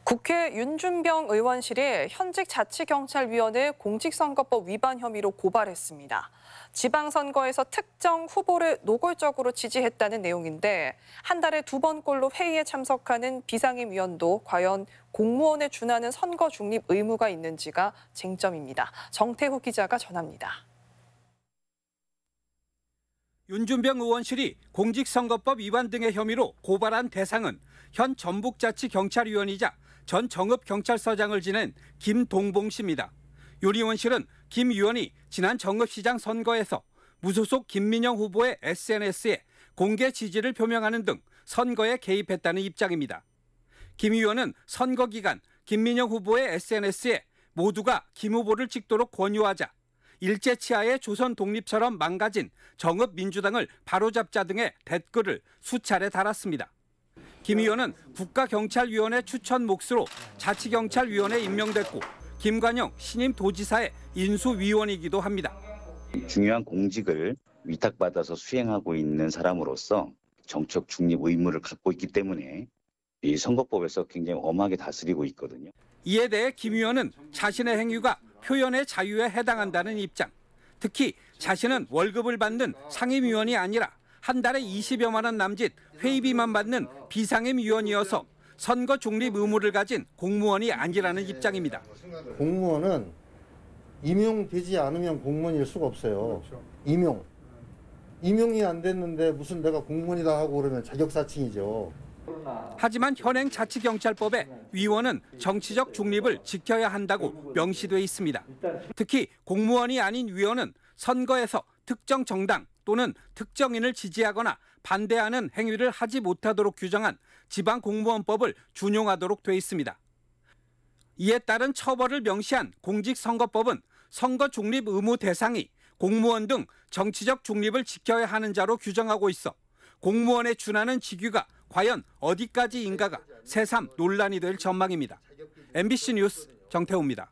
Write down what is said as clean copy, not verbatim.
국회 윤준병 의원실이 현직 자치경찰위원회 공직선거법 위반 혐의로 고발했습니다. 지방선거에서 특정 후보를 노골적으로 지지했다는 내용인데 한 달에 2번꼴로 회의에 참석하는 비상임위원도 과연 공무원에 준하는 선거 중립 의무가 있는지가 쟁점입니다. 정태후 기자가 전합니다. 윤준병 의원실이 공직선거법 위반 등의 혐의로 고발한 대상은 현 전북자치경찰위원이자 전 정읍경찰서장을 지낸 김동봉 씨입니다. 윤 의원실은 김 의원이 지난 정읍시장 선거에서 무소속 김민영 후보의 SNS에 공개 지지를 표명하는 등 선거에 개입했다는 입장입니다. 김 의원은 선거 기간 김민영 후보의 SNS에 모두가 김 후보를 찍도록 권유하자 일제치하의 조선 독립처럼 망가진 정읍민주당을 바로잡자 등의 댓글을 수차례 달았습니다. 김 의원은 국가경찰위원회 추천 몫으로 자치경찰위원회에 임명됐고 김관영 신임 도지사의 인수위원이기도 합니다. 중요한 공직을 위탁받아서 수행하고 있는 사람으로서 정책 중립 의무를 갖고 있기 때문에 이 선거법에서 굉장히 엄하게 다스리고 있거든요. 이에 대해 김 의원은 자신의 행위가 표현의 자유에 해당한다는 입장. 특히 자신은 월급을 받는 상임위원이 아니라 한 달에 20여만 원 남짓 회의비만 받는 비상임위원이어서 선거 중립 의무를 가진 공무원이 아니라는 입장입니다. 공무원은 임용되지 않으면 공무원일 수가 없어요. 임용이 안 됐는데 무슨 내가 공무원이다 하고 그러면 자격사칭이죠. 하지만 현행 자치경찰법에 위원은 정치적 중립을 지켜야 한다고 명시돼 있습니다. 특히 공무원이 아닌 위원은 선거에서 특정 정당 또는 특정인을 지지하거나 반대하는 행위를 하지 못하도록 규정한 지방공무원법을 준용하도록 돼 있습니다. 이에 따른 처벌을 명시한 공직선거법은 선거 중립 의무 대상이 공무원 등 정치적 중립을 지켜야 하는 자로 규정하고 있어 공무원에 준하는 직위가 과연 어디까지인가가 새삼 논란이 될 전망입니다. MBC 뉴스 정태우입니다.